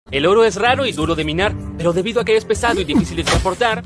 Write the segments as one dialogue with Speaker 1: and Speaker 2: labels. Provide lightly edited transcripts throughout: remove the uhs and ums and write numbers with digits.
Speaker 1: El oro es raro y duro de minar, pero debido a que es pesado y difícil de transportar,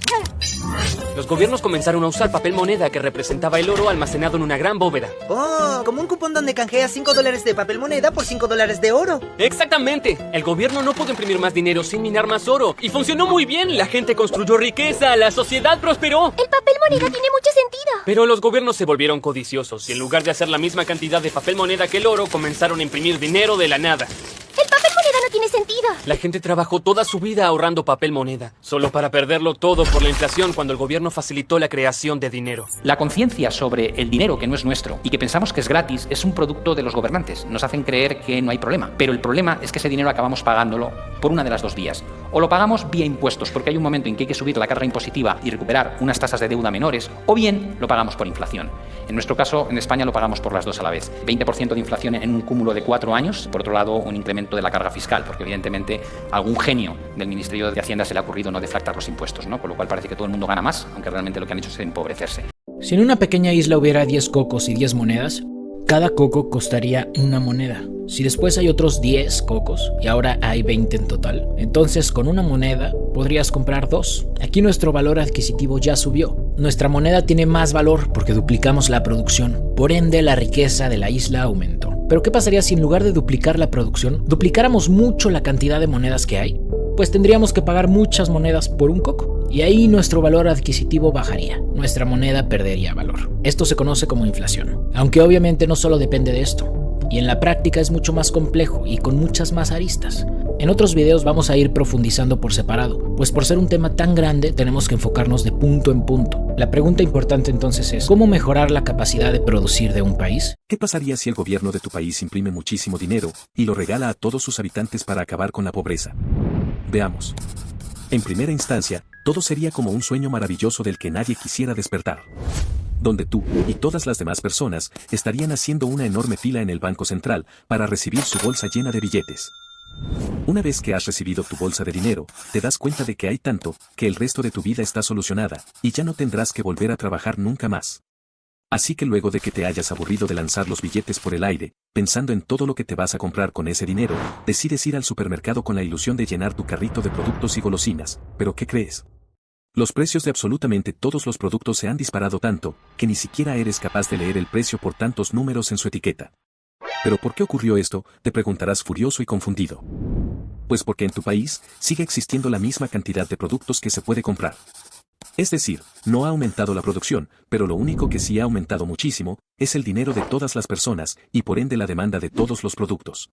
Speaker 1: los gobiernos comenzaron a usar papel moneda que representaba el oro almacenado en una gran bóveda.
Speaker 2: Oh, como un cupón donde canjeas $5 de papel moneda por $5 de oro.
Speaker 1: ¡Exactamente! El gobierno no pudo imprimir más dinero sin minar más oro. Y funcionó muy bien. La gente construyó riqueza, la sociedad prosperó.
Speaker 3: El papel moneda tiene mucho sentido.
Speaker 1: Pero los gobiernos se volvieron codiciosos y en lugar de hacer la misma cantidad de papel moneda que el oro, comenzaron a imprimir dinero de la nada.
Speaker 3: El papel moneda no tiene sentido.
Speaker 1: La gente trabajó toda su vida ahorrando papel moneda, solo para perderlo todo por la inflación cuando el gobierno facilitó la creación de dinero.
Speaker 4: La conciencia sobre el dinero que no es nuestro y que pensamos que es gratis es un producto de los gobernantes. Nos hacen creer que no hay problema. Pero el problema es que ese dinero acabamos pagándolo por una de las dos vías. O lo pagamos vía impuestos, porque hay un momento en que hay que subir la carga impositiva y recuperar unas tasas de deuda menores, o bien lo pagamos por inflación. En nuestro caso, en España lo pagamos por las dos a la vez. 20% de inflación en un cúmulo de 4 años. Por otro lado, un incremento de la carga fiscal, porque evidentemente a algún genio del Ministerio de Hacienda se le ha ocurrido no deflactar los impuestos, ¿no? Con lo cual parece que todo el mundo gana más, aunque realmente lo que han hecho es empobrecerse.
Speaker 5: Si en una pequeña isla hubiera 10 cocos y 10 monedas, cada coco costaría una moneda. Si después hay otros 10 cocos y ahora hay 20 en total, entonces con una moneda podrías comprar 2. Aquí nuestro valor adquisitivo ya subió. Nuestra moneda tiene más valor porque duplicamos la producción. Por ende, la riqueza de la isla aumentó. Pero ¿qué pasaría si en lugar de duplicar la producción, duplicáramos mucho la cantidad de monedas que hay? Pues tendríamos que pagar muchas monedas por un coco. Y ahí nuestro valor adquisitivo bajaría. Nuestra moneda perdería valor. Esto se conoce como inflación. Aunque obviamente no solo depende de esto. Y en la práctica es mucho más complejo y con muchas más aristas. En otros videos vamos a ir profundizando por separado, pues por ser un tema tan grande tenemos que enfocarnos de punto en punto. La pregunta importante entonces es, ¿cómo mejorar la capacidad de producir de un país?
Speaker 6: ¿Qué pasaría si el gobierno de tu país imprime muchísimo dinero y lo regala a todos sus habitantes para acabar con la pobreza? Veamos. En primera instancia, todo sería como un sueño maravilloso del que nadie quisiera despertar, donde tú y todas las demás personas estarían haciendo una enorme fila en el Banco Central para recibir su bolsa llena de billetes. Una vez que has recibido tu bolsa de dinero, te das cuenta de que hay tanto, que el resto de tu vida está solucionada, y ya no tendrás que volver a trabajar nunca más. Así que luego de que te hayas aburrido de lanzar los billetes por el aire, pensando en todo lo que te vas a comprar con ese dinero, decides ir al supermercado con la ilusión de llenar tu carrito de productos y golosinas. ¿Pero qué crees? Los precios de absolutamente todos los productos se han disparado tanto, que ni siquiera eres capaz de leer el precio por tantos números en su etiqueta. ¿Pero por qué ocurrió esto?, te preguntarás furioso y confundido. Pues porque en tu país sigue existiendo la misma cantidad de productos que se puede comprar. Es decir, no ha aumentado la producción, pero lo único que sí ha aumentado muchísimo es el dinero de todas las personas y por ende la demanda de todos los productos.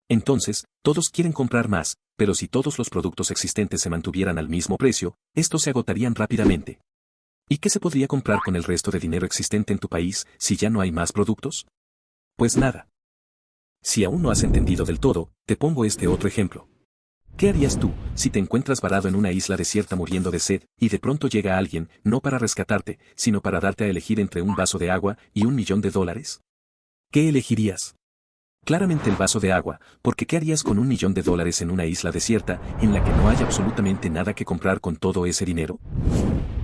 Speaker 6: Entonces, todos quieren comprar más, pero si todos los productos existentes se mantuvieran al mismo precio, estos se agotarían rápidamente. ¿Y qué se podría comprar con el resto de dinero existente en tu país si ya no hay más productos? Pues nada. Si aún no has entendido del todo, te pongo este otro ejemplo. ¿Qué harías tú si te encuentras varado en una isla desierta muriendo de sed y de pronto llega alguien, no para rescatarte, sino para darte a elegir entre un vaso de agua y $1.000.000? ¿Qué elegirías? Claramente el vaso de agua, porque ¿qué harías con $1.000.000 en una isla desierta en la que no hay absolutamente nada que comprar con todo ese dinero?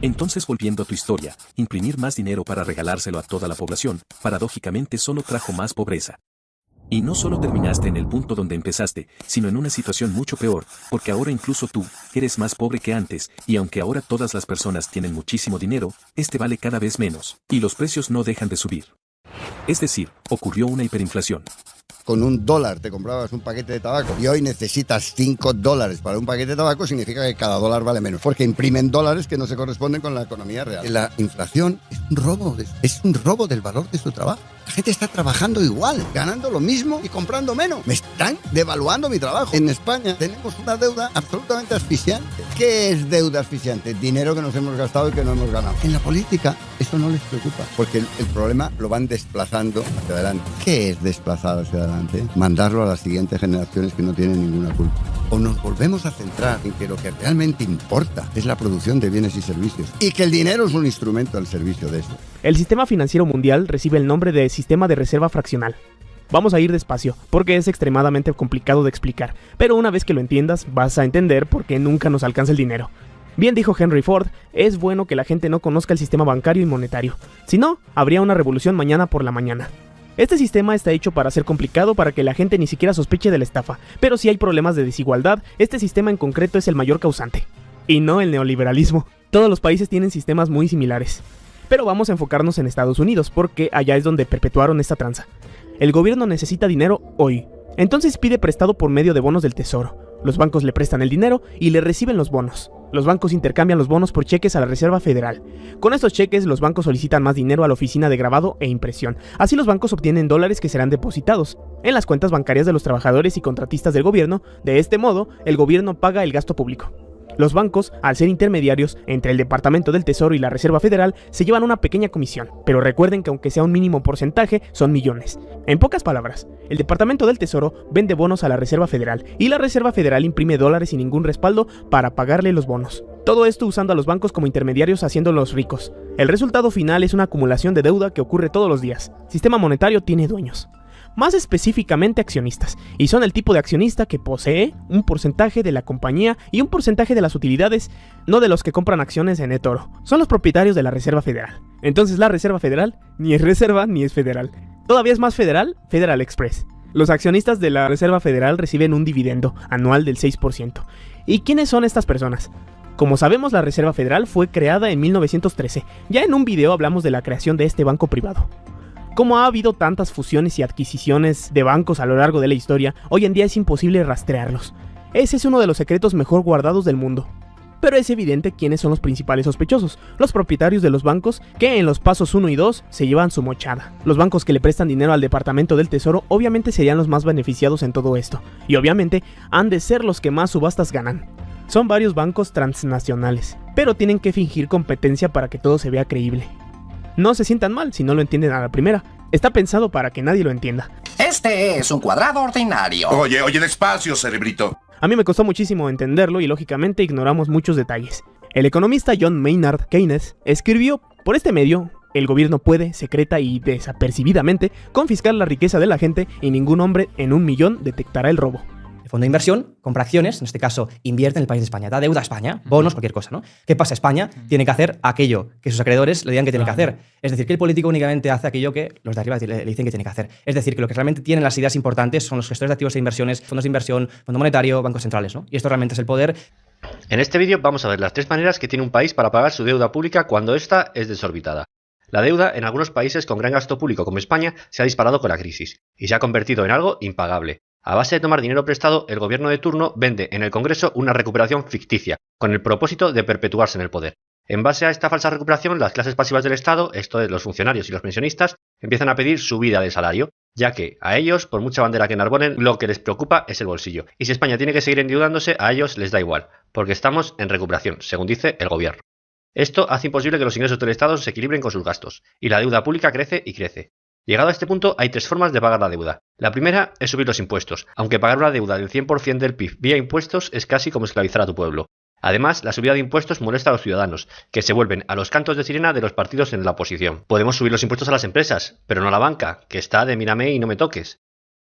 Speaker 6: Entonces, volviendo a tu historia, imprimir más dinero para regalárselo a toda la población, paradójicamente solo trajo más pobreza. Y no solo terminaste en el punto donde empezaste, sino en una situación mucho peor, porque ahora incluso tú eres más pobre que antes, y aunque ahora todas las personas tienen muchísimo dinero, este vale cada vez menos, y los precios no dejan de subir. Es decir, ocurrió una hiperinflación.
Speaker 7: Con $1 te comprabas un paquete de tabaco y hoy necesitas $5 para un paquete de tabaco, significa que cada dólar vale menos, porque imprimen dólares que no se corresponden con la economía real. La inflación es un robo del valor de su trabajo. La gente está trabajando igual, ganando lo mismo y comprando menos. Me están devaluando mi trabajo. En España tenemos una deuda absolutamente asfixiante. ¿Qué es deuda asfixiante? Dinero que nos hemos gastado y que no hemos ganado. En la política eso no les preocupa, porque el problema lo van desplazando hacia adelante. ¿Qué es desplazar hacia adelante? Mandarlo a las siguientes generaciones que no tienen ninguna culpa. O nos volvemos a centrar en que lo que realmente importa es la producción de bienes y servicios, y que el dinero es un instrumento al servicio de eso.
Speaker 8: El sistema financiero mundial recibe el nombre de Sistema de Reserva Fraccional. Vamos a ir despacio, porque es extremadamente complicado de explicar, pero una vez que lo entiendas, vas a entender por qué nunca nos alcanza el dinero. Bien dijo Henry Ford, es bueno que la gente no conozca el sistema bancario y monetario, si no, habría una revolución mañana por la mañana. Este sistema está hecho para ser complicado para que la gente ni siquiera sospeche de la estafa, pero si hay problemas de desigualdad, este sistema en concreto es el mayor causante. Y no el neoliberalismo. Todos los países tienen sistemas muy similares. Pero vamos a enfocarnos en Estados Unidos, porque allá es donde perpetuaron esta tranza. El gobierno necesita dinero hoy. Entonces pide prestado por medio de bonos del tesoro. Los bancos le prestan el dinero y le reciben los bonos. Los bancos intercambian los bonos por cheques a la Reserva Federal. Con estos cheques, los bancos solicitan más dinero a la oficina de grabado e impresión. Así los bancos obtienen dólares que serán depositados en las cuentas bancarias de los trabajadores y contratistas del gobierno. De este modo, el gobierno paga el gasto público. Los bancos, al ser intermediarios entre el Departamento del Tesoro y la Reserva Federal, se llevan una pequeña comisión, pero recuerden que aunque sea un mínimo porcentaje, son millones. En pocas palabras, el Departamento del Tesoro vende bonos a la Reserva Federal y la Reserva Federal imprime dólares sin ningún respaldo para pagarle los bonos. Todo esto usando a los bancos como intermediarios haciéndolos ricos. El resultado final es una acumulación de deuda que ocurre todos los días. El sistema monetario tiene dueños. Más específicamente accionistas, y son el tipo de accionista que posee un porcentaje de la compañía y un porcentaje de las utilidades, no de los que compran acciones en eToro. Son los propietarios de la Reserva Federal. Entonces la Reserva Federal ni es reserva ni es federal. Todavía es más federal, Federal Express. Los accionistas de la Reserva Federal reciben un dividendo anual del 6%. ¿Y quiénes son estas personas? Como sabemos, la Reserva Federal fue creada en 1913. Ya en un video hablamos de la creación de este banco privado. Como ha habido tantas fusiones y adquisiciones de bancos a lo largo de la historia, hoy en día es imposible rastrearlos. Ese es uno de los secretos mejor guardados del mundo. Pero es evidente quiénes son los principales sospechosos, los propietarios de los bancos que en los pasos 1 y 2 se llevan su mochada. Los bancos que le prestan dinero al Departamento del Tesoro obviamente serían los más beneficiados en todo esto, y obviamente han de ser los que más subastas ganan. Son varios bancos transnacionales, pero tienen que fingir competencia para que todo se vea creíble. No se sientan mal si no lo entienden a la primera. Está pensado para que nadie lo entienda.
Speaker 9: Este es un cuadrado ordinario.
Speaker 10: Oye, despacio, cerebrito.
Speaker 8: A mí me costó muchísimo entenderlo y lógicamente ignoramos muchos detalles. El economista John Maynard Keynes escribió: por este medio, el gobierno puede, secreta y desapercibidamente, confiscar la riqueza de la gente y ningún hombre en 1.000.000 detectará el robo.
Speaker 11: El fondo de inversión compra acciones, en este caso invierte en el país de España, da deuda a España, bonos, cualquier cosa, ¿no? ¿Qué pasa? España tiene que hacer aquello que sus acreedores le digan que tiene que hacer. Es decir, que el político únicamente hace aquello que los de arriba le dicen que tiene que hacer. Es decir, que lo que realmente tienen las ideas importantes son los gestores de activos e inversiones, fondos de inversión, Fondo Monetario, bancos centrales, ¿no? Y esto realmente es el poder.
Speaker 12: En este vídeo vamos a ver las 3 maneras que tiene un país para pagar su deuda pública cuando ésta es desorbitada. La deuda en algunos países con gran gasto público como España se ha disparado con la crisis y se ha convertido en algo impagable. A base de tomar dinero prestado, el gobierno de turno vende en el Congreso una recuperación ficticia, con el propósito de perpetuarse en el poder. En base a esta falsa recuperación, las clases pasivas del Estado, esto es los funcionarios y los pensionistas, empiezan a pedir subida del salario, ya que a ellos, por mucha bandera que enarbolen, lo que les preocupa es el bolsillo. Y si España tiene que seguir endeudándose, a ellos les da igual, porque estamos en recuperación, según dice el gobierno. Esto hace imposible que los ingresos del Estado se equilibren con sus gastos, y la deuda pública crece y crece. Llegado a este punto, hay 3 formas de pagar la deuda. La primera es subir los impuestos, aunque pagar una deuda del 100% del PIB vía impuestos es casi como esclavizar a tu pueblo. Además, la subida de impuestos molesta a los ciudadanos, que se vuelven a los cantos de sirena de los partidos en la oposición. Podemos subir los impuestos a las empresas, pero no a la banca, que está de mírame y no me toques.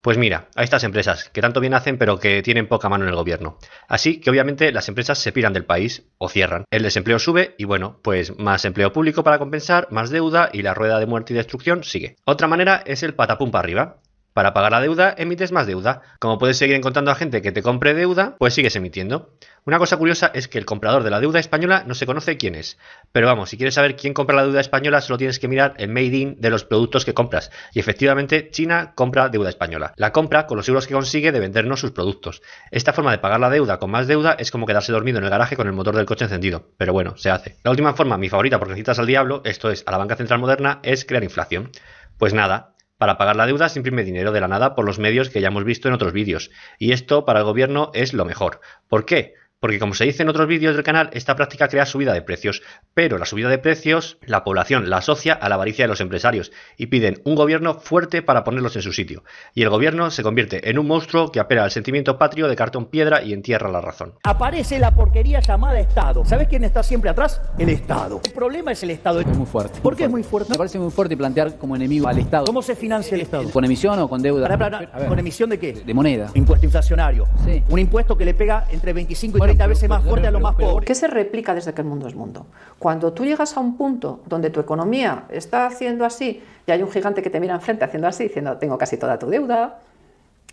Speaker 12: Pues mira, a estas empresas, que tanto bien hacen pero que tienen poca mano en el gobierno. Así que obviamente las empresas se piran del país o cierran. El desempleo sube y bueno, pues más empleo público para compensar, más deuda y la rueda de muerte y destrucción sigue. Otra manera es el patapum para arriba. Para pagar la deuda, emites más deuda. Como puedes seguir encontrando a gente que te compre deuda, pues sigues emitiendo. Una cosa curiosa es que el comprador de la deuda española no se conoce quién es. Pero vamos, si quieres saber quién compra la deuda española, solo tienes que mirar el made in de los productos que compras. Y efectivamente, China compra deuda española. La compra con los euros que consigue de vendernos sus productos. Esta forma de pagar la deuda con más deuda es como quedarse dormido en el garaje con el motor del coche encendido. Pero bueno, se hace. La última forma, mi favorita porque citas al diablo, esto es, a la banca central moderna, es crear inflación. Pues nada. Para pagar la deuda se imprime dinero de la nada por los medios que ya hemos visto en otros vídeos. Y esto para el gobierno es lo mejor. ¿Por qué? Porque como se dice en otros vídeos del canal, esta práctica crea subida de precios. Pero la subida de precios, la población la asocia a la avaricia de los empresarios y piden un gobierno fuerte para ponerlos en su sitio. Y el gobierno se convierte en un monstruo que apela al sentimiento patrio de cartón piedra y entierra la razón.
Speaker 13: Aparece la porquería llamada Estado. ¿Sabes quién está siempre atrás? El Estado. El problema es el Estado.
Speaker 14: Es muy fuerte.
Speaker 13: ¿Por qué es muy fuerte?
Speaker 14: Me parece muy fuerte plantear como enemigo al Estado.
Speaker 13: ¿Cómo se financia el Estado?
Speaker 14: ¿Con emisión o con deuda?
Speaker 13: ¿Con emisión de qué?
Speaker 14: De moneda.
Speaker 13: Impuesto inflacionario.
Speaker 14: Sí.
Speaker 13: Un impuesto que le pega entre 25 y 30 veces más fuerte a los más pobres.
Speaker 15: ¿Qué se replica desde que el mundo es mundo? Cuando tú llegas a un punto donde tu economía está haciendo así y hay un gigante que te mira enfrente haciendo así, diciendo tengo casi toda tu deuda,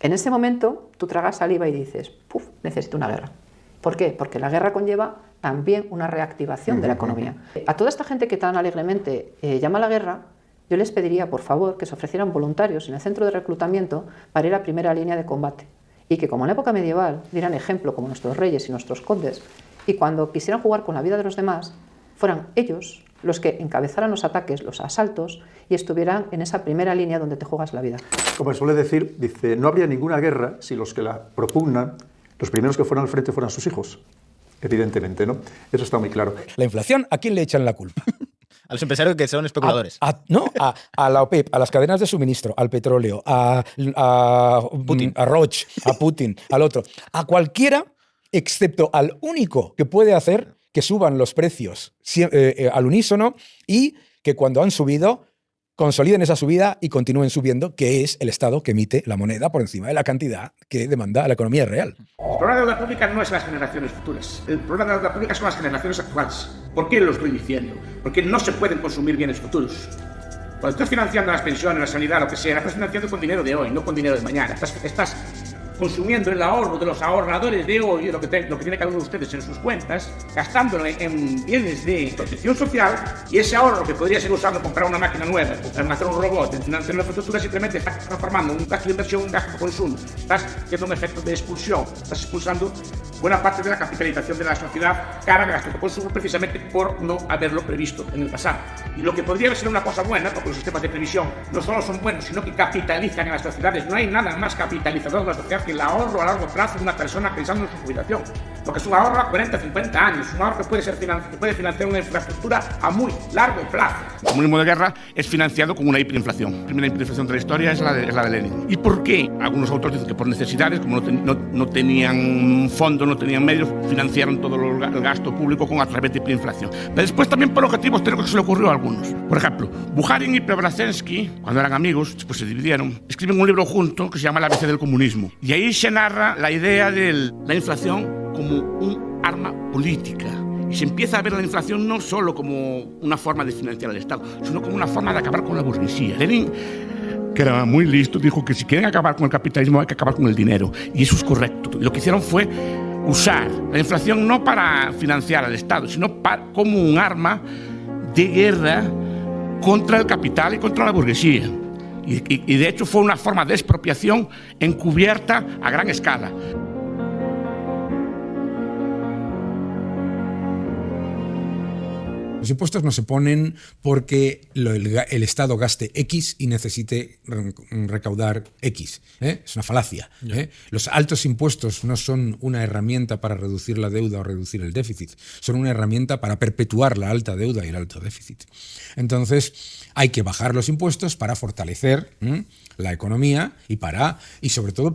Speaker 15: en ese momento tú tragas saliva y dices, puf, necesito una guerra. ¿Por qué? Porque la guerra conlleva también una reactivación de la economía. A toda esta gente que tan alegremente llama a la guerra, yo les pediría, por favor, que se ofrecieran voluntarios en el centro de reclutamiento para ir a primera línea de combate. Y que, como en la época medieval, dieran ejemplo como nuestros reyes y nuestros condes, y cuando quisieran jugar con la vida de los demás, fueran ellos los que encabezaran los ataques, los asaltos, y estuvieran en esa primera línea donde te juegas la vida.
Speaker 16: Como suele decir, dice, no habría ninguna guerra si los que la propugnan, los primeros que fueran al frente fueran sus hijos. Evidentemente, ¿no? Eso está muy claro.
Speaker 17: La inflación, ¿a quién le echan la culpa?
Speaker 18: A los empresarios que son especuladores.
Speaker 17: A la OPEP, a las cadenas de suministro, al petróleo, a Putin, a Roche, a Putin, al otro. A cualquiera, excepto al único que puede hacer que suban los precios al unísono y que cuando han subido consoliden esa subida y continúen subiendo, que es el Estado que emite la moneda por encima de la cantidad que demanda la economía real.
Speaker 19: El problema de la deuda pública no es las generaciones futuras. El problema de la deuda pública son las generaciones actuales. ¿Por qué lo estoy diciendo? Porque no se pueden consumir bienes futuros. Cuando estás financiando las pensiones, la sanidad, lo que sea, estás financiando con dinero de hoy, no con dinero de mañana. Estás consumiendo el ahorro de los ahorradores de hoy, lo que tiene cada uno de ustedes en sus cuentas, gastándolo en bienes de protección social, y ese ahorro que podría ser usado en comprar una máquina nueva, en hacer un robot, en financiar una infraestructura, simplemente está transformando un gasto de inversión en un gasto de consumo. Estás haciendo un efecto de expulsión, estás expulsando buena parte de la capitalización de la sociedad cara de gasto de consumo, precisamente por no haberlo previsto en el pasado. Y lo que podría ser una cosa buena, porque los sistemas de previsión no solo son buenos, sino que capitalizan en las sociedades. No hay nada más capitalizador en la sociedad que el ahorro a largo plazo de una persona pensando en su jubilación. Porque es un ahorro a 40, 50 años, un ahorro que puede financiar una infraestructura a muy largo plazo.
Speaker 20: El comunismo de guerra es financiado con una hiperinflación. La primera hiperinflación de la historia es la de Lenin. ¿Y por qué? Algunos autores dicen que por necesidades, como no tenían fondos, no tenían medios, financiaron todo el gasto público a través de hiperinflación. Pero después también por objetivos teóricos que se le ocurrió a algunos. Por ejemplo, Bukharin y Preobrazhensky, cuando eran amigos, pues se dividieron, escriben un libro junto que se llama El ABC del comunismo. Y ahí se narra la idea de la inflación como un arma política. Y se empieza a ver la inflación no solo como una forma de financiar al Estado, sino como una forma de acabar con la burguesía. Lenin, que era muy listo, dijo que si quieren acabar con el capitalismo hay que acabar con el dinero. Y eso es correcto. Y lo que hicieron fue usar la inflación no para financiar al Estado, sino como un arma de guerra contra el capital y contra la burguesía. Y de hecho fue una forma de expropiación encubierta a gran escala.
Speaker 17: Los impuestos no se ponen porque el Estado gaste X y necesite recaudar X. Es una falacia. Los altos impuestos no son una herramienta para reducir la deuda o reducir el déficit. Son una herramienta para perpetuar la alta deuda y el alto déficit. Entonces, hay que bajar los impuestos para fortalecer la economía y sobre todo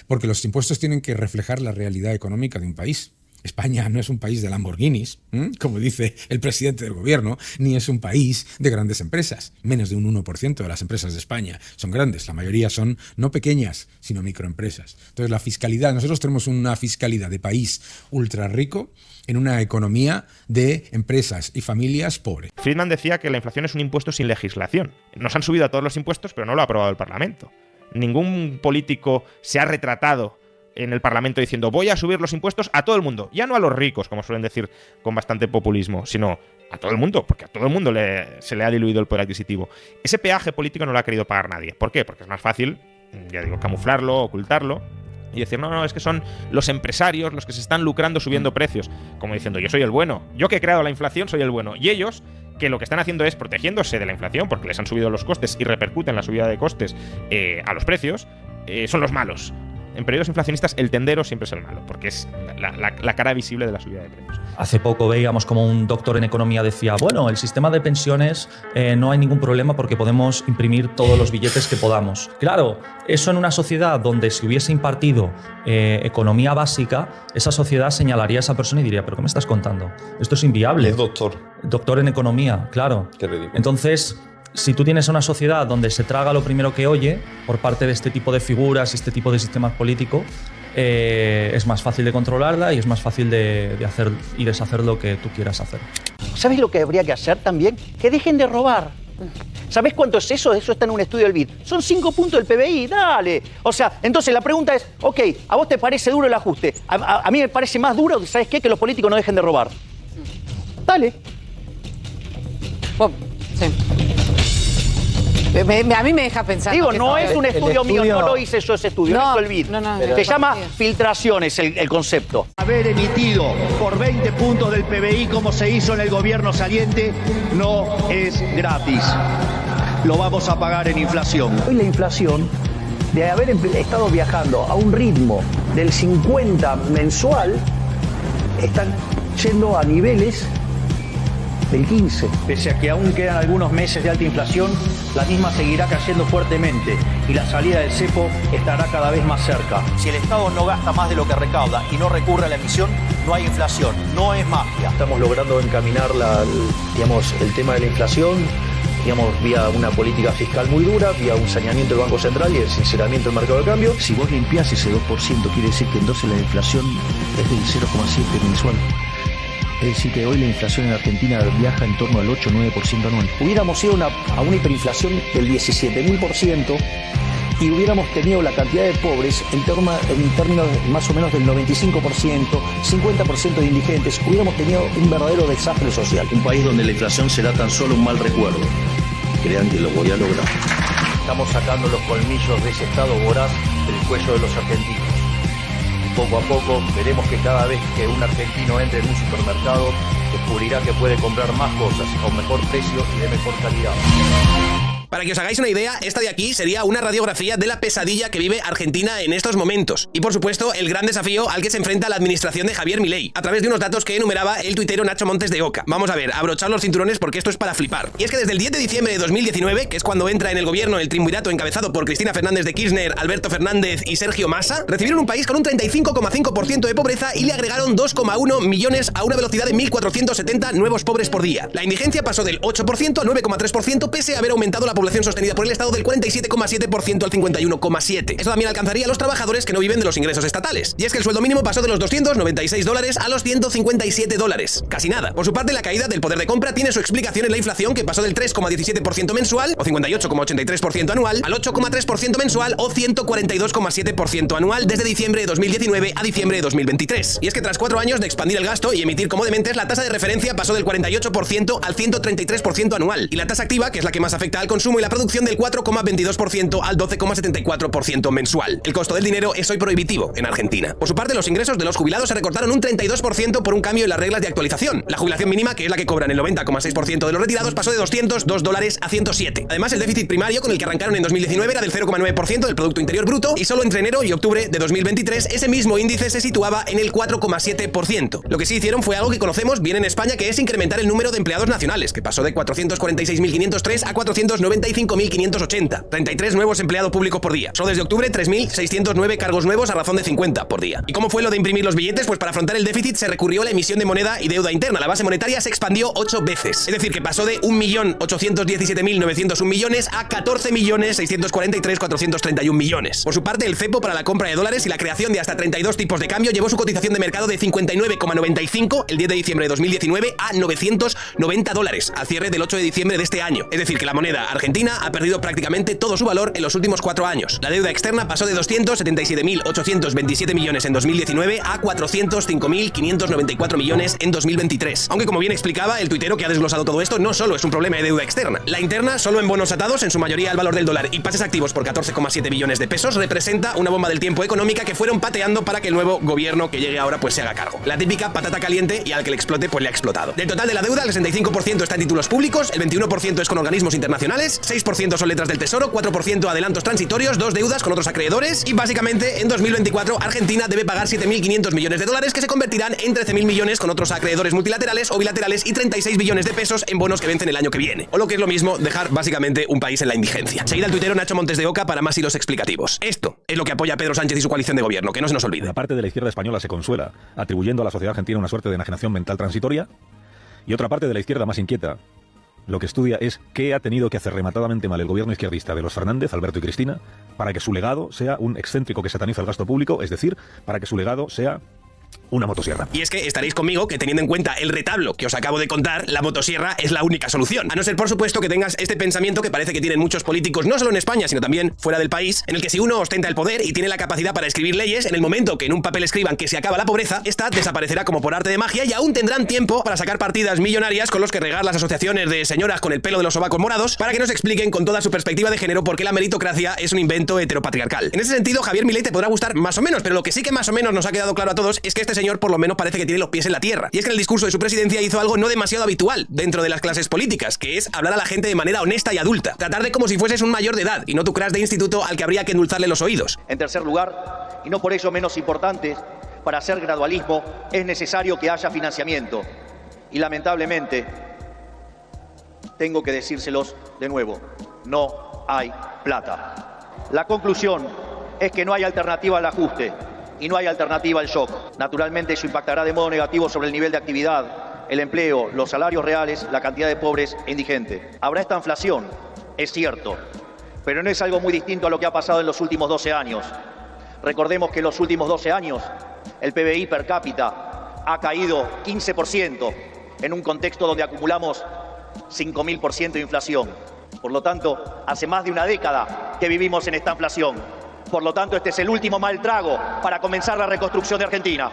Speaker 17: porque los impuestos tienen que reflejar la realidad económica de un país. España no es un país de Lamborghinis, como dice el presidente del gobierno, ni es un país de grandes empresas. Menos de un 1% de las empresas de España son grandes. La mayoría son no pequeñas, sino microempresas. Entonces, la fiscalidad, nosotros tenemos una fiscalidad de país ultra rico en una economía de empresas y familias pobres.
Speaker 21: Friedman decía que la inflación es un impuesto sin legislación. Nos han subido a todos los impuestos, pero no lo ha aprobado el Parlamento. Ningún político se ha retratado en el Parlamento diciendo voy a subir los impuestos a todo el mundo, ya no a los ricos, como suelen decir con bastante populismo, sino a todo el mundo, porque a todo el mundo se le ha diluido el poder adquisitivo. Ese peaje político no lo ha querido pagar nadie. ¿Por qué? Porque es más fácil, ya digo, camuflarlo, ocultarlo y decir, no, es que son los empresarios los que se están lucrando subiendo precios, como diciendo, yo soy el bueno, yo que he creado la inflación soy el bueno, y ellos que lo que están haciendo es protegiéndose de la inflación porque les han subido los costes y repercuten la subida de costes a los precios, son los malos. En periodos inflacionistas el tendero siempre es el malo, porque es la cara visible de la subida de precios.
Speaker 22: Hace poco veíamos como un doctor en economía decía, bueno, el sistema de pensiones no hay ningún problema porque podemos imprimir todos los billetes que podamos. Claro, eso en una sociedad donde se hubiese impartido economía básica, esa sociedad señalaría a esa persona y diría, ¿pero qué me estás contando? Esto es inviable.
Speaker 23: Es doctor.
Speaker 22: Doctor en economía, claro.
Speaker 23: Qué ridículo.
Speaker 22: Entonces, si tú tienes una sociedad donde se traga lo primero que oye por parte de este tipo de figuras y este tipo de sistemas políticos, es más fácil de controlarla y es más fácil de hacer y deshacer lo que tú quieras hacer.
Speaker 13: ¿Sabes lo que habría que hacer también? Que dejen de robar. ¿Sabés cuánto es eso? Eso está en un estudio del BID. Son 5 puntos del PBI, dale. O sea, entonces la pregunta es, ok, ¿a vos te parece duro el ajuste? A mí me parece más duro, ¿sabes qué? Que los políticos no dejen de robar. Dale.
Speaker 15: Sí. A mí me deja pensar.
Speaker 13: Digo, no es un estudio mío, no lo hice yo ese estudio, lo hizo el BID. Se llama filtraciones el concepto. Haber emitido por 20 puntos del PBI como se hizo en el gobierno saliente no es gratis. Lo vamos a pagar en inflación. Hoy la inflación, de haber estado viajando a un ritmo del 50 mensual, están yendo a niveles del 15. Pese a que aún quedan algunos meses de alta inflación, la misma seguirá cayendo fuertemente y la salida del cepo estará cada vez más cerca. Si el Estado no gasta más de lo que recauda y no recurre a la emisión, no hay inflación, no es magia. Estamos logrando encaminar el tema de la inflación, vía una política fiscal muy dura, vía un saneamiento del Banco Central y el sinceramiento del mercado de cambio. Si vos limpiás ese 2%, quiere decir que entonces la inflación es del 0,7 mensual. Es decir, que hoy la inflación en Argentina viaja en torno al 8-9% anual. Hubiéramos ido a una hiperinflación del 17.000% y hubiéramos tenido la cantidad de pobres en términos más o menos del 95%, 50% de indigentes. Hubiéramos tenido un verdadero desastre social. Un país donde la inflación será tan solo un mal recuerdo. Crean que lo voy a lograr. Estamos sacando los colmillos de ese estado voraz del cuello de los argentinos. Poco a poco veremos que cada vez que un argentino entre en un supermercado descubrirá que puede comprar más cosas a un mejor precio y de mejor calidad.
Speaker 2: Para que os hagáis una idea, esta de aquí sería una radiografía de la pesadilla que vive Argentina en estos momentos. Y por supuesto, el gran desafío al que se enfrenta la administración de Javier Milei, a través de unos datos que enumeraba el tuitero Nacho Montes de Oca. Vamos a ver, abrochad los cinturones porque esto es para flipar. Y es que desde el 10 de diciembre de 2019, que es cuando entra en el gobierno el triunvirato encabezado por Cristina Fernández de Kirchner, Alberto Fernández y Sergio Massa, recibieron un país con un 35,5% de pobreza y le agregaron 2,1 millones a una velocidad de 1.470 nuevos pobres por día. La indigencia pasó del 8% al 9,3% pese a haber aumentado la población sostenida por el Estado del 47,7% al 51,7%. Eso también alcanzaría a los trabajadores que no viven de los ingresos estatales. Y es que el sueldo mínimo pasó de los $296 a los $157. Casi nada. Por su parte, la caída del poder de compra tiene su explicación en la inflación, que pasó del 3,17% mensual, o 58,83% anual, al 8,3% mensual, o 142,7% anual, desde diciembre de 2019 a diciembre de 2023. Y es que tras 4 años de expandir el gasto y emitir como dementes, la tasa de referencia pasó del 48% al 133% anual. Y la tasa activa, que es la que más afecta al consumo y la producción, del 4,22% al 12,74% mensual. El costo del dinero es hoy prohibitivo en Argentina. Por su parte, los ingresos de los jubilados se recortaron un 32% por un cambio en las reglas de actualización. La jubilación mínima, que es la que cobran el 90,6% de los retirados, pasó de $202 a 107. Además, el déficit primario con el que arrancaron en 2019 era del 0,9% del Producto Interior Bruto y solo entre enero y octubre de 2023 ese mismo índice se situaba en el 4,7%. Lo que sí hicieron fue algo que conocemos bien en España, que es incrementar el número de empleados nacionales, que pasó de 446.503 a 495.580. 33 nuevos empleados públicos por día. Solo desde octubre, 3.609 cargos nuevos a razón de 50 por día. ¿Y cómo fue lo de imprimir los billetes? Pues para afrontar el déficit se recurrió a la emisión de moneda y deuda interna. La base monetaria se expandió 8 veces. Es decir, que pasó de 1.817.901 millones a 14.643.431 millones. Por su parte, el cepo para la compra de dólares y la creación de hasta 32 tipos de cambio llevó su cotización de mercado de 59,95 el 10 de diciembre de 2019 a $990 al cierre del 8 de diciembre de este año. Es decir, que la moneda argentina ha perdido prácticamente todo su valor en los últimos 4 años. La deuda externa pasó de 277.827 millones en 2019 a 405.594 millones en 2023. Aunque, como bien explicaba el tuitero que ha desglosado todo esto, no solo es un problema de deuda externa. La interna, solo en bonos atados, en su mayoría al valor del dólar, y pases activos por 14,7 billones de pesos, representa una bomba del tiempo económica que fueron pateando para que el nuevo gobierno que llegue ahora pues se haga cargo. La típica patata caliente, y al que le explote pues le ha explotado. Del total de la deuda, el 65% está en títulos públicos, el 21% es con organismos internacionales, 6% son letras del Tesoro, 4% adelantos transitorios, 2 deudas con otros acreedores, y básicamente en 2024 Argentina debe pagar 7.500 millones de dólares, que se convertirán en 13.000 millones con otros acreedores multilaterales o bilaterales, y 36 billones de pesos en bonos que vencen el año que viene. O lo que es lo mismo, dejar básicamente un país en la indigencia. Seguid al tuitero Nacho Montes de Oca para más hilos explicativos. Esto es lo que apoya a Pedro Sánchez y su coalición de gobierno, que no se nos olvide.
Speaker 3: La parte de la izquierda española se consuela atribuyendo a la sociedad argentina una suerte de enajenación mental transitoria, y otra parte de la izquierda más inquieta lo que estudia es qué ha tenido que hacer rematadamente mal el gobierno izquierdista de los Fernández, Alberto y Cristina, para que su legado sea un excéntrico que sataniza el gasto público, es decir, para que su legado sea una motosierra.
Speaker 2: Y es que estaréis conmigo que, teniendo en cuenta el retablo que os acabo de contar, la motosierra es la única solución. A no ser, por supuesto, que tengas este pensamiento que parece que tienen muchos políticos, no solo en España, sino también fuera del país, en el que si uno ostenta el poder y tiene la capacidad para escribir leyes, en el momento que en un papel escriban que se acaba la pobreza, esta desaparecerá como por arte de magia y aún tendrán tiempo para sacar partidas millonarias con los que regar las asociaciones de señoras con el pelo de los sobacos morados para que nos expliquen con toda su perspectiva de género por qué la meritocracia es un invento heteropatriarcal. En ese sentido, Javier Milei te podrá gustar más o menos, pero lo que sí que más o menos nos ha quedado claro a todos es que este señor por lo menos parece que tiene los pies en la tierra. Y es que en el discurso de su presidencia hizo algo no demasiado habitual dentro de las clases políticas, que es hablar a la gente de manera honesta y adulta. Tratar de como si fueses un mayor de edad y no tu crush de instituto al que habría que endulzarle los oídos.
Speaker 13: En tercer lugar, y no por ello menos importante, para hacer gradualismo es necesario que haya financiamiento. Y lamentablemente, tengo que decírselos de nuevo, no hay plata. La conclusión es que no hay alternativa al ajuste y no hay alternativa al shock. Naturalmente eso impactará de modo negativo sobre el nivel de actividad, el empleo, los salarios reales, la cantidad de pobres e indigentes. Habrá esta inflación, es cierto, pero no es algo muy distinto a lo que ha pasado en los últimos 12 años. Recordemos que en los últimos 12 años el PBI per cápita ha caído 15% en un contexto donde acumulamos 5.000% de inflación. Por lo tanto, hace más de una década que vivimos en esta inflación. Por lo tanto, este es el último mal trago para comenzar la reconstrucción de Argentina.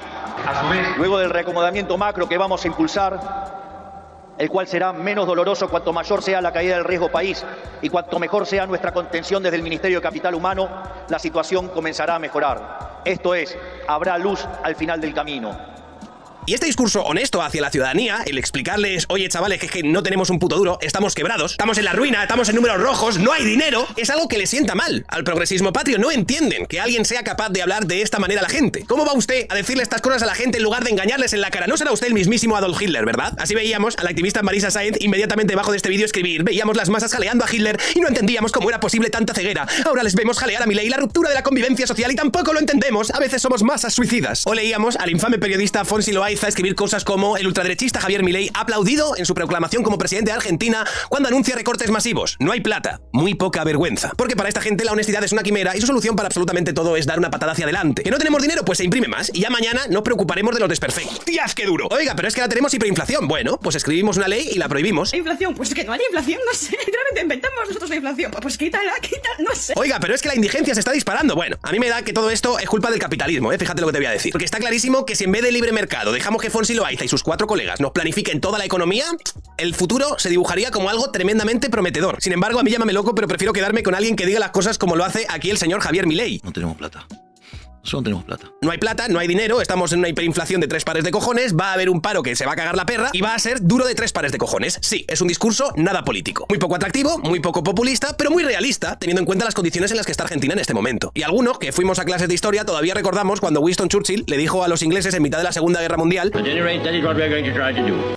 Speaker 13: Luego del reacomodamiento macro que vamos a impulsar, el cual será menos doloroso cuanto mayor sea la caída del riesgo país y cuanto mejor sea nuestra contención desde el Ministerio de Capital Humano, la situación comenzará a mejorar. Esto es, habrá luz al final del camino.
Speaker 2: Y este discurso honesto hacia la ciudadanía, el explicarles, oye chavales, que es que no tenemos un puto duro, estamos quebrados, estamos en la ruina, estamos en números rojos, no hay dinero, es algo que le sienta mal al progresismo patrio. No entienden que alguien sea capaz de hablar de esta manera a la gente. ¿Cómo va usted a decirle estas cosas a la gente en lugar de engañarles en la cara? No será usted el mismísimo Adolf Hitler, ¿verdad? Así veíamos a la activista Marisa Sáenz inmediatamente debajo de este vídeo escribir, veíamos las masas jaleando a Hitler y no entendíamos cómo era posible tanta ceguera. Ahora les vemos jalear a Milei, la ruptura de la convivencia social y tampoco lo entendemos. A veces somos masas suicidas. O leíamos al infame periodista Fonsi Loaiza escribir cosas como el ultraderechista Javier Milei ha aplaudido en su proclamación como presidente de Argentina cuando anuncia recortes masivos. No hay plata, muy poca vergüenza. Porque para esta gente la honestidad es una quimera y su solución para absolutamente todo es dar una patada hacia adelante. ¿Que no tenemos dinero? Pues se imprime más y ya mañana nos preocuparemos de los desperfectos. ¡Tías, qué duro! Oiga, pero es que ahora tenemos hiperinflación. Bueno, pues escribimos una ley y la prohibimos.
Speaker 1: ¿Inflación? Pues que no hay inflación, no sé. Literalmente inventamos nosotros la inflación. Pues quítala, no sé.
Speaker 2: Oiga, pero es que la indigencia se está disparando. Bueno, a mí me da que todo esto es culpa del capitalismo, Fíjate lo que te voy a decir. Porque está clarísimo que si en vez de libre mercado dejamos que Fonsi Loaiza y sus 4 colegas nos planifiquen toda la economía, el futuro se dibujaría como algo tremendamente prometedor. Sin embargo, a mí llámame loco, pero prefiero quedarme con alguien que diga las cosas como lo hace aquí el señor Javier Milei.
Speaker 4: No tenemos plata. Solo tenemos plata.
Speaker 2: No hay plata, no hay dinero, estamos en una hiperinflación de 3 pares de cojones, va a haber un paro que se va a cagar la perra y va a ser duro de 3 pares de cojones. Sí, es un discurso nada político. Muy poco atractivo, muy poco populista, pero muy realista, teniendo en cuenta las condiciones en las que está Argentina en este momento. Y algunos que fuimos a clases de historia todavía recordamos cuando Winston Churchill le dijo a los ingleses en mitad de la Segunda Guerra Mundial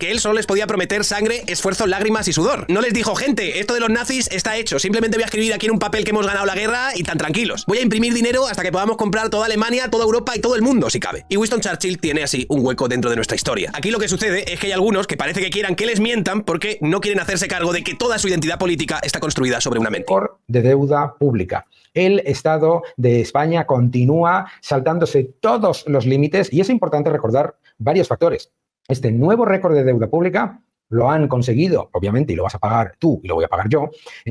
Speaker 2: que él solo les podía prometer sangre, esfuerzo, lágrimas y sudor. No les dijo, gente, esto de los nazis está hecho, simplemente voy a escribir aquí en un papel que hemos ganado la guerra y tan tranquilos. Voy a imprimir dinero hasta que podamos comprar toda Alemania, toda Europa y todo el mundo, si cabe. Y Winston Churchill tiene así un hueco dentro de nuestra historia. Aquí lo que sucede es que hay algunos que parece que quieran que les mientan porque no quieren hacerse cargo de que toda su identidad política está construida sobre una mentira.
Speaker 23: De deuda pública. El Estado de España continúa saltándose todos los límites y es importante recordar varios factores. Este nuevo récord de deuda pública lo han conseguido, obviamente, y lo vas a pagar tú y lo voy a pagar yo,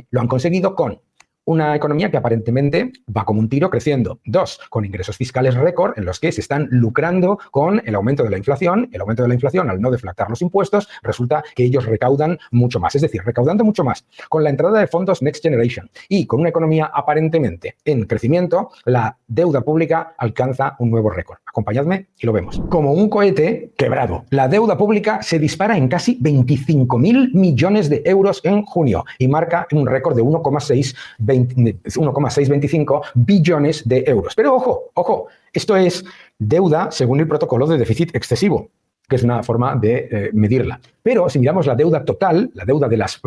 Speaker 23: lo han conseguido con una economía que aparentemente va como un tiro creciendo. 2, con ingresos fiscales récord en los que se están lucrando con el aumento de la inflación. El aumento de la inflación, al no deflactar los impuestos, resulta que ellos recaudan mucho más. Es decir, recaudando mucho más. Con la entrada de fondos Next Generation y con una economía aparentemente en crecimiento, la deuda pública alcanza un nuevo récord. Acompañadme y lo vemos. Como un cohete quebrado. La deuda pública se dispara en casi 25.000 millones de euros en junio y marca un récord de 1,625 billones de euros. Pero ojo, esto es deuda según el protocolo de déficit excesivo, que es una forma de medirla. Pero si miramos la deuda total, la deuda de las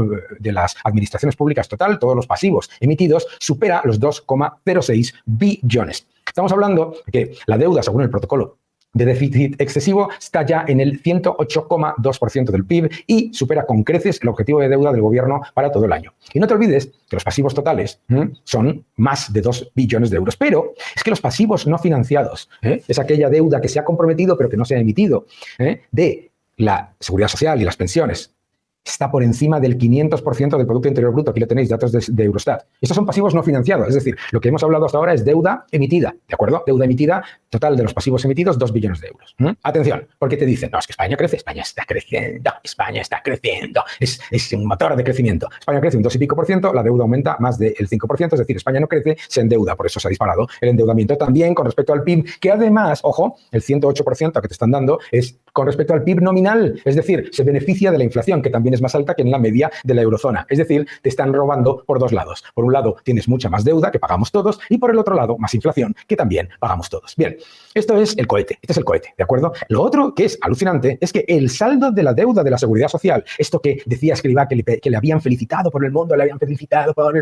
Speaker 23: administraciones públicas total, todos los pasivos emitidos, supera los 2,06 billones. Estamos hablando de que la deuda, según el protocolo de déficit excesivo está ya en el 108,2% del PIB y supera con creces el objetivo de deuda del gobierno para todo el año. Y no te olvides que los pasivos totales son más de 2 billones de euros. Pero es que los pasivos no financiados, es aquella deuda que se ha comprometido pero que no se ha emitido, de la seguridad social y las pensiones, está por encima del 500% del Producto Interior Bruto. Aquí lo tenéis, datos de Eurostat. Estos son pasivos no financiados, es decir, lo que hemos hablado hasta ahora es deuda emitida, ¿de acuerdo? Deuda emitida, total de los pasivos emitidos, 2 billones de euros. Atención, porque te dicen, no, es que España crece, España está creciendo, es un motor de crecimiento. España crece un 2 y pico por ciento, la deuda aumenta más del 5%, es decir, España no crece, se endeuda, por eso se ha disparado el endeudamiento también con respecto al PIB, que además, ojo, el 108% que te están dando es con respecto al PIB nominal, es decir, se beneficia de la inflación, que también es más alta que en la media de la eurozona. Es decir, te están robando por dos lados. Por un lado, tienes mucha más deuda que pagamos todos y por el otro lado, más inflación que también pagamos todos. Bien, esto es el cohete. Este es el cohete, ¿de acuerdo? Lo otro que es alucinante es que el saldo de la deuda de la seguridad social, esto que decía Escrivá que le habían felicitado por el mundo, le habían felicitado por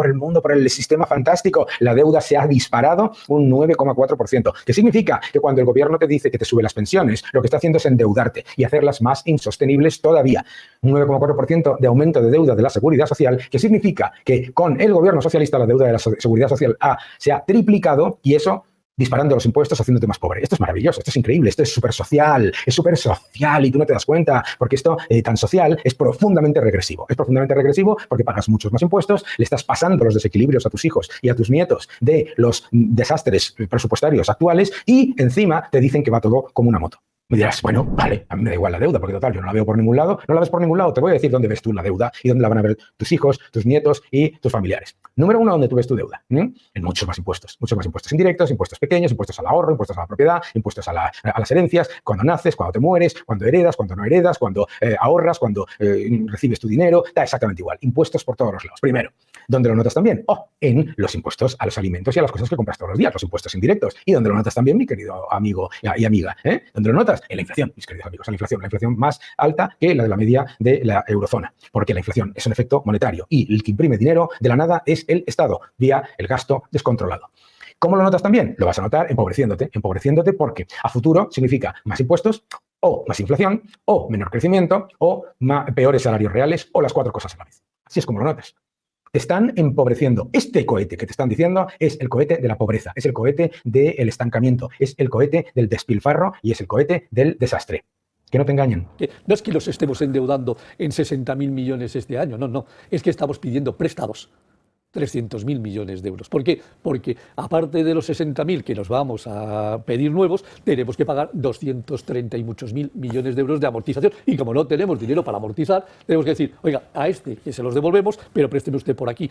Speaker 23: el mundo, por el sistema fantástico, la deuda se ha disparado un 9,4%. ¿Qué significa? Que cuando el gobierno te dice que te sube las pensiones, lo que está haciendo es endeudarte y hacerlas más insostenibles todavía. Un 9,4% de aumento de deuda de la seguridad social, que significa que con el gobierno socialista la deuda de la seguridad social se ha triplicado y eso disparando los impuestos, haciéndote más pobre. Esto es maravilloso, esto es increíble, esto es súper social y tú no te das cuenta porque esto tan social es profundamente regresivo. Es profundamente regresivo porque pagas muchos más impuestos, le estás pasando los desequilibrios a tus hijos y a tus nietos de los desastres presupuestarios actuales y encima te dicen que va todo como una moto. Me dirás, bueno, vale, a mí me da igual la deuda, porque total, yo no la veo por ningún lado. No la ves por ningún lado, te voy a decir dónde ves tú la deuda y dónde la van a ver tus hijos, tus nietos y tus familiares. Número uno, ¿dónde tú ves tu deuda? En muchos más impuestos indirectos, impuestos pequeños, impuestos al ahorro, impuestos a la propiedad, impuestos a las herencias, cuando naces, cuando te mueres, cuando heredas, cuando no heredas, cuando ahorras, cuando recibes tu dinero, da exactamente igual. Impuestos por todos los lados. Primero, ¿dónde lo notas también? En los impuestos a los alimentos y a las cosas que compras todos los días, los impuestos indirectos. ¿Y dónde lo notas también, mi querido amigo y amiga? ¿Dónde lo notas? En la inflación, mis queridos amigos, la inflación más alta que la de la media de la eurozona, porque la inflación es un efecto monetario y el que imprime dinero de la nada es el Estado, vía el gasto descontrolado. ¿Cómo lo notas también? Lo vas a notar empobreciéndote porque a futuro significa más impuestos o más inflación o menor crecimiento o peores salarios reales o las cuatro cosas a la vez. Así es como lo notas. Te están empobreciendo. Este cohete que te están diciendo es el cohete de la pobreza, es el cohete del estancamiento, es el cohete del despilfarro y es el cohete del desastre. Que no te engañen.
Speaker 5: No es que los estemos endeudando en 60.000 millones este año, no. Es que estamos pidiendo préstamos. 300.000 millones de euros. ¿Por qué? Porque aparte de los 60.000 que nos vamos a pedir nuevos, tenemos que pagar 230 y muchos mil millones de euros de amortización. Y como no tenemos dinero para amortizar, tenemos que decir, oiga, a este que se los devolvemos, pero présteme usted por aquí.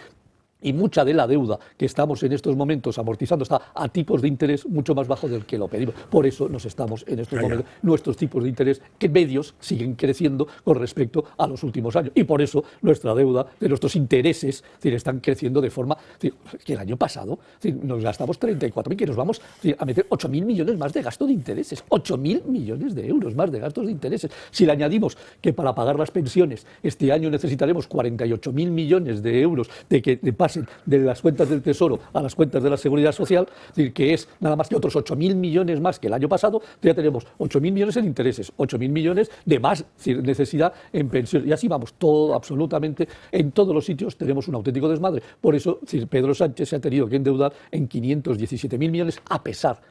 Speaker 5: Y mucha de la deuda que estamos en estos momentos amortizando está a tipos de interés mucho más bajos del que lo pedimos. Por eso nos estamos en estos momentos, nuestros tipos de interés que medios siguen creciendo con respecto a los últimos años. Y por eso nuestra deuda, de nuestros intereses, están creciendo de forma que el año pasado nos gastamos 34.000, que nos vamos a meter 8.000 millones más de gasto de intereses. 8.000 millones de euros más de gastos de intereses. Si le añadimos que para pagar las pensiones este año necesitaremos 48.000 millones de euros de que pasen de las cuentas del Tesoro a las cuentas de la Seguridad Social, es decir, que es nada más que otros 8.000 millones más que el año pasado, ya tenemos 8.000 millones en intereses, 8.000 millones de más necesidad en pensiones. Y así vamos, todo, absolutamente, en todos los sitios tenemos un auténtico desmadre. Por eso Pedro Sánchez se ha tenido que endeudar en 517.000 millones a pesar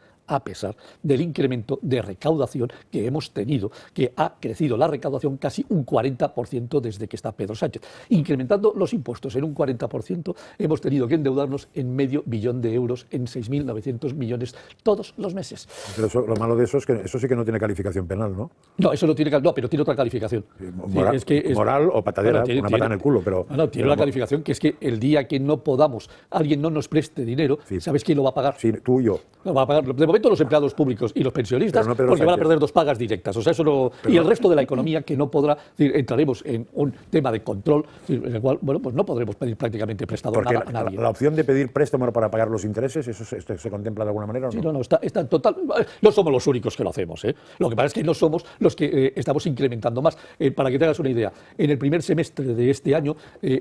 Speaker 5: del incremento de recaudación que hemos tenido, que ha crecido la recaudación casi un 40% desde que está Pedro Sánchez. Incrementando los impuestos en un 40%, hemos tenido que endeudarnos en $500 millones de euros, en 6.900 millones todos los meses.
Speaker 3: Pero eso, lo malo de eso es que eso sí que no tiene calificación penal, ¿no?
Speaker 5: No, eso no tiene, no, pero tiene otra calificación.
Speaker 3: Moral, moral o patadera, una patada en el culo, pero...
Speaker 5: No, tiene una calificación que es que el día que no podamos, alguien no nos preste dinero, ¿sabes quién lo va a pagar?
Speaker 3: Sí, tú y yo.
Speaker 5: Lo va a pagar, de momento, los empleados públicos y los pensionistas, porque van a perder 2 pagas directas. O sea, eso no, y el resto de la economía que no podrá, entraremos en un tema de control, en el cual, bueno, pues no podremos pedir prácticamente prestado nada a nadie.
Speaker 3: La opción de pedir préstamo para pagar los intereses, ¿eso se contempla de alguna manera o no?
Speaker 5: Sí, no, está total. No somos los únicos que lo hacemos, ¿eh? Lo que pasa es que no somos los que estamos incrementando más. Para que te hagas una idea, en el primer semestre de este año,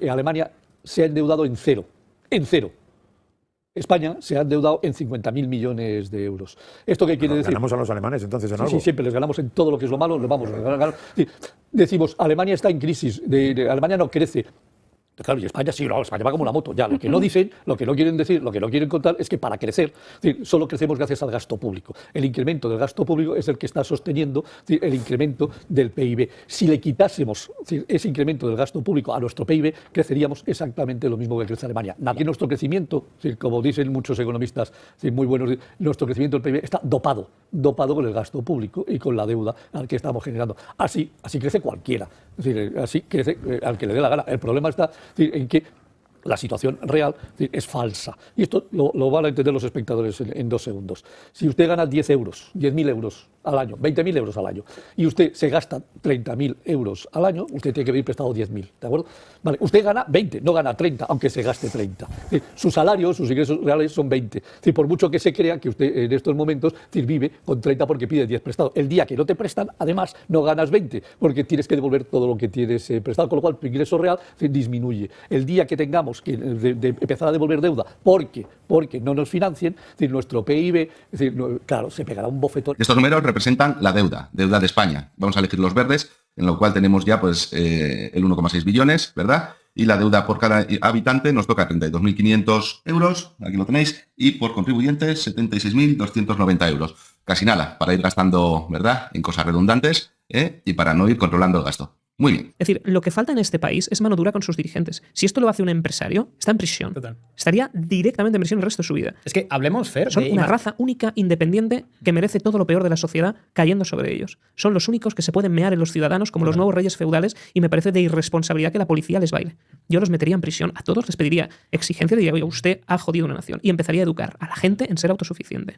Speaker 5: Alemania se ha endeudado en cero. España se ha endeudado en 50.000 millones de euros. ¿Esto qué quiere decir?
Speaker 3: Ganamos a los alemanes, entonces, en
Speaker 5: Sí,
Speaker 3: algo.
Speaker 5: sí, siempre les ganamos en todo lo que es lo malo, les vamos a ganar. Sí, decimos, Alemania está en crisis, Alemania no crece. Claro, y España sí, no, España va como una moto. Ya, lo que no dicen, lo que no quieren decir, lo que no quieren contar es que para crecer, solo crecemos gracias al gasto público. El incremento del gasto público es el que está sosteniendo el incremento del PIB. Si le quitásemos ese incremento del gasto público a nuestro PIB, creceríamos exactamente lo mismo que crece Alemania. Aquí nuestro crecimiento, como dicen muchos economistas muy buenos, nuestro crecimiento del PIB está dopado con el gasto público y con la deuda al que estamos generando. Así crece cualquiera. Es decir, así crece al que le dé la gana. El problema está en que la situación real es falsa. Y esto lo van a entender los espectadores en 2 segundos. Si usted gana 10 euros, 10.000 euros al año, 20.000 euros al año, y usted se gasta 30.000 euros al año, usted tiene que pedir prestado 10.000, ¿de acuerdo? Vale, usted gana 20, no gana 30, aunque se gaste 30. Su salario, sus ingresos reales son 20. Por mucho que se crea que usted en estos momentos vive con 30 porque pide 10 prestado. El día que no te prestan, además, no ganas 20, porque tienes que devolver todo lo que tienes prestado, con lo cual tu ingreso real disminuye. El día que tengamos que de empezar a devolver deuda porque no nos financien, nuestro PIB, claro, se pegará un bofetón.
Speaker 10: Estos números representan la deuda de España. Vamos a elegir los verdes, en lo cual tenemos ya pues el 1,6 billones, ¿verdad? Y la deuda por cada habitante nos toca 32.500 euros, aquí lo tenéis, y por contribuyentes 76.290 euros. Casi nada, para ir gastando, ¿verdad?, en cosas redundantes, y para no ir controlando el gasto. Muy bien.
Speaker 6: Es decir, lo que falta en este país es mano dura con sus dirigentes. Si esto lo hace un empresario, está en prisión.
Speaker 18: Total.
Speaker 6: Estaría directamente en prisión el resto de su vida.
Speaker 18: Es que hablemos, Fer,
Speaker 6: Son
Speaker 18: de
Speaker 6: una raza única, independiente, que merece todo lo peor de la sociedad cayendo sobre ellos. Son los únicos que se pueden mear en los ciudadanos como los nuevos reyes feudales y me parece de irresponsabilidad que la policía les baile. Yo los metería en prisión. A todos les pediría exigencia de que usted ha jodido una nación y empezaría a educar a la gente en ser autosuficiente.